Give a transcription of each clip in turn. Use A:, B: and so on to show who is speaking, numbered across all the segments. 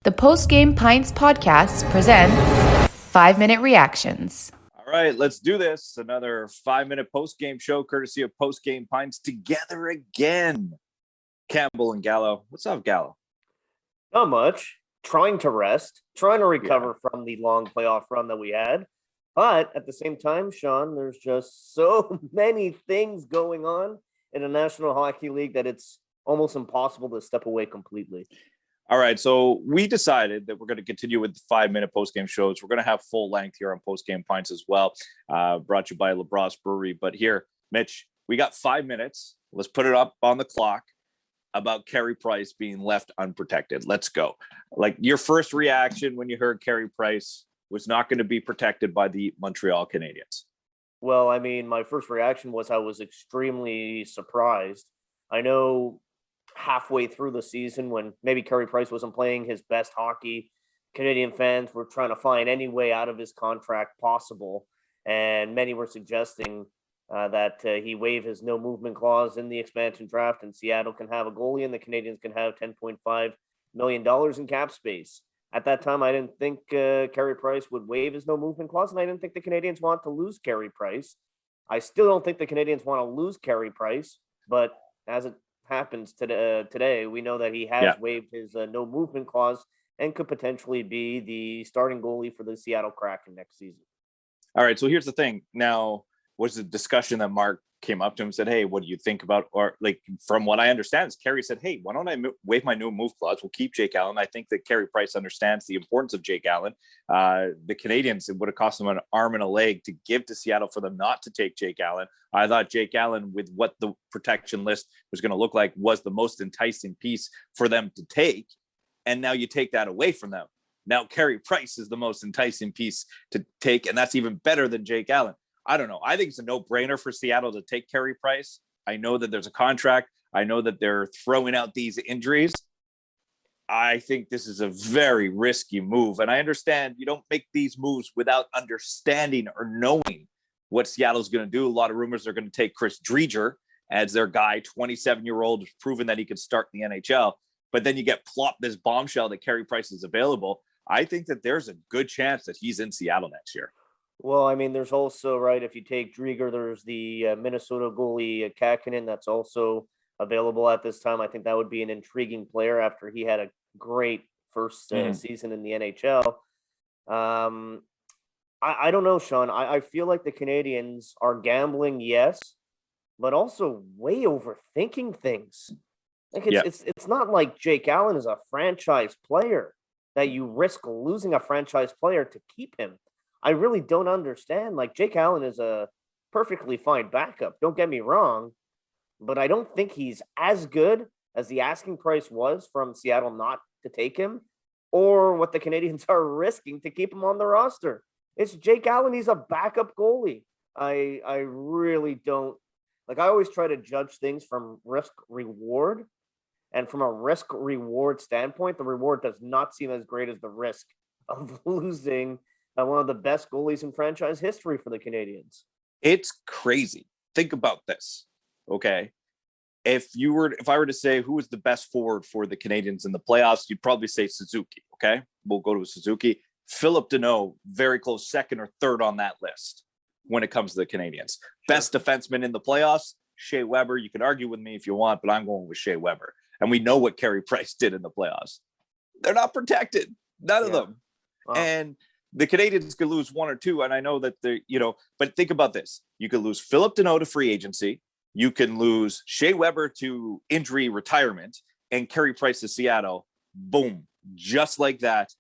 A: The Post Game Pints podcast presents 5-Minute Reactions.
B: All right, let's do this. Another 5-minute post-game show courtesy of Post Game Pints together again. Campbell and Gallo. What's up, Gallo?
C: Not much. Trying to rest, trying to recover from the long playoff run that we had. But at the same time, Sean, there's just so many things going on in the National Hockey League that it's almost impossible to step away completely.
B: All right, so we decided that we're going to continue with the 5-minute post-game shows. We're going to have full length here on Post Game Pints as well, brought to you by LaBrosse Brewery. But here, Mitch, we got 5 minutes. Let's put it up on the clock about Carey Price being left unprotected. Let's go. Like, your first reaction when you heard Carey Price was not going to be protected by the Montreal Canadiens.
C: Well, I mean, my first reaction was I was extremely surprised. I know halfway through the season when maybe Carey Price wasn't playing his best hockey, Canadian fans were trying to find any way out of his contract possible. And many were suggesting that he waive his no movement clause in the expansion draft and Seattle can have a goalie and the Canadiens can have $10.5 million in cap space. At that time, I didn't think Carey Price would waive his no movement clause, and I didn't think the Canadiens want to lose Carey Price. I still don't think the Canadiens want to lose Carey Price, but as it happens today, we know that he has waived his no movement clause and could potentially be the starting goalie for the Seattle Kraken next season.
B: All right, so here's the thing. Now, was the discussion that Mark came up to him and said, hey, what do you think about, or like, from what I understand is Carey said, hey, why don't I waive my no move clause? We'll keep Jake Allen. I think that Carey Price understands the importance of Jake Allen. The Canadiens, it would have cost them an arm and a leg to give to Seattle for them not to take Jake Allen. I thought Jake Allen, with what the protection list was going to look like, was the most enticing piece for them to take. And now you take that away from them. Now Carey Price is the most enticing piece to take, and that's even better than Jake Allen. I don't know. I think it's a no-brainer for Seattle to take Carey Price. I know that there's a contract. I know that they're throwing out these injuries. I think this is a very risky move. And I understand you don't make these moves without understanding or knowing what Seattle's going to do. A lot of rumors are going to take Chris Driedger as their guy, 27-year-old, proven that he could start in the NHL. But then you get plopped this bombshell that Carey Price is available. I think that there's a good chance that he's in Seattle next year.
C: Well, I mean, there's also, right, if you take Driedger, there's the Minnesota goalie Kraken that's also available at this time. I think that would be an intriguing player after he had a great first season in the NHL. I don't know, Sean. I feel like the Canadiens are gambling, yes, but also way overthinking things. Like it's not like Jake Allen is a franchise player that you risk losing a franchise player to keep him. I really don't understand. Like, Jake Allen is a perfectly fine backup. Don't get me wrong, but I don't think he's as good as the asking price was from Seattle not to take him, or what the Canadiens are risking to keep him on the roster. It's Jake Allen. He's a backup goalie. I really don't like. I always try to judge things from risk reward, and from a risk reward standpoint, the reward does not seem as great as the risk of losing one of the best goalies in franchise history for the Canadiens.
B: It's crazy. Think about this. Okay. If I were to say who was the best forward for the Canadiens in the playoffs, you'd probably say Suzuki. Okay. We'll go to Suzuki. Philip Deneau, very close second or third on that list when it comes to the Canadiens. Sure. Best defenseman in the playoffs, Shea Weber. You can argue with me if you want, but I'm going with Shea Weber. And we know what Carey Price did in the playoffs. They're not protected. None of them. Wow. And the Canadiens could lose one or two, and I know that but think about this. You could lose Philip Deneau to free agency. You can lose Shea Weber to injury retirement, and Carey Price to Seattle. Boom. Just like that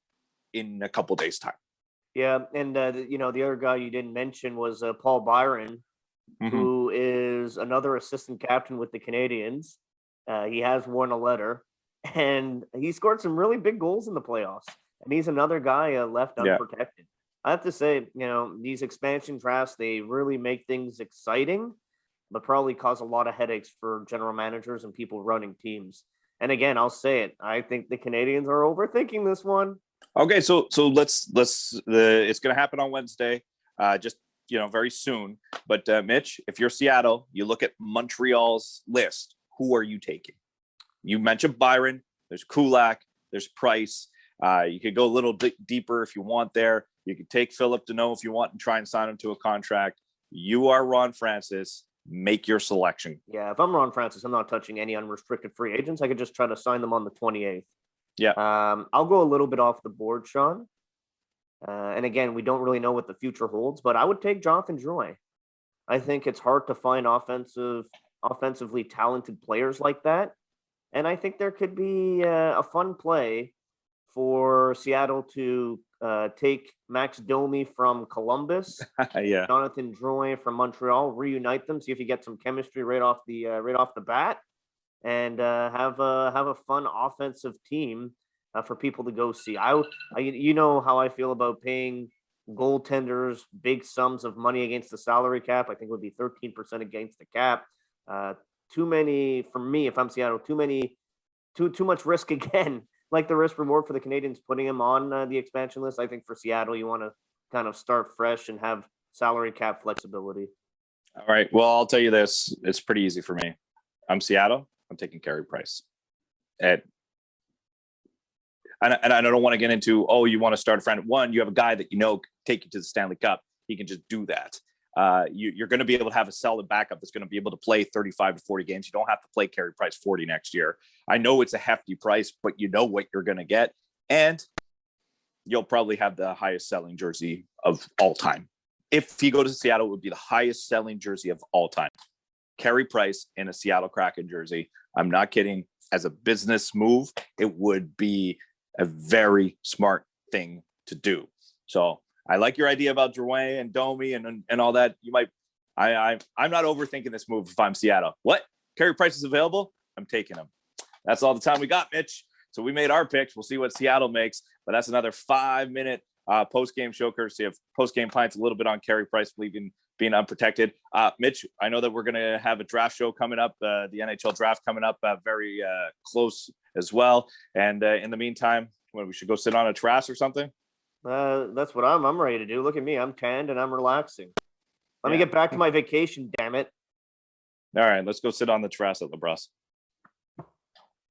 B: in a couple days' time.
C: Yeah, and, the other guy you didn't mention was Paul Byron, who is another assistant captain with the Canadiens. He has worn a letter, and he scored some really big goals in the playoffs. And he's another guy left unprotected. I have to say, these expansion drafts, they really make things exciting, but probably cause a lot of headaches for general managers and people running teams. And again, I'll say it. I think the Canadiens are overthinking this one.
B: Okay, so let's it's going to happen on Wednesday, just very soon. But Mitch, if you're Seattle, you look at Montreal's list. Who are you taking? You mentioned Byron. There's Kulak. There's Price. You could go a little deeper if you want there. You could take Philip Deneau if you want and try and sign him to a contract. You are Ron Francis. Make your selection.
C: Yeah, if I'm Ron Francis, I'm not touching any unrestricted free agents. I could just try to sign them on the 28th.
B: Yeah.
C: I'll go a little bit off the board, Sean. And again, we don't really know what the future holds, but I would take Jonathan Drouin. I think it's hard to find offensively talented players like that. And I think there could be a fun play for Seattle to take Max Domi from Columbus,
B: Yeah.
C: Jonathan Drouin from Montreal, reunite them, see if you get some chemistry right off the bat, and have a fun offensive team for people to go see. You know how I feel about paying goaltenders big sums of money against the salary cap. I think it would be 13% against the cap. Too many for me. If I'm Seattle, too much risk again. Like the risk reward for the Canadians putting him on the expansion list. I think for Seattle, you want to kind of start fresh and have salary cap flexibility.
B: All right. Well, I'll tell you this. It's pretty easy for me. I'm Seattle. I'm taking Carey Price. And I don't want to get into, you want to start a friend. One, you have a guy that can take you to the Stanley Cup. He can just do that. You're going to be able to have a solid backup that's going to be able to play 35 to 40 games. You don't have to play Carey Price 40 next year. I know it's a hefty price, but you know what you're going to get. And you'll probably have the highest selling jersey of all time. If he goes to Seattle, it would be the highest selling jersey of all time. Carey Price in a Seattle Kraken jersey. I'm not kidding. As a business move, it would be a very smart thing to do. So I like your idea about Drouin and Domi and all that. I'm not overthinking this move if I'm Seattle. What? Carey Price is available? I'm taking him. That's all the time we got, Mitch. So we made our picks. We'll see what Seattle makes. But that's another 5-minute post-game show courtesy of Post-Game Pints, a little bit on Carey Price being unprotected. Mitch, I know that we're going to have a draft show coming up, the NHL draft coming up very close as well. And in the meantime, we should go sit on a terrace or something?
C: That's what I'm ready to do. Look at me. I'm tanned and I'm relaxing. Let me get back to my vacation, damn it.
B: All right, let's go sit on the terrace at LaBrusse.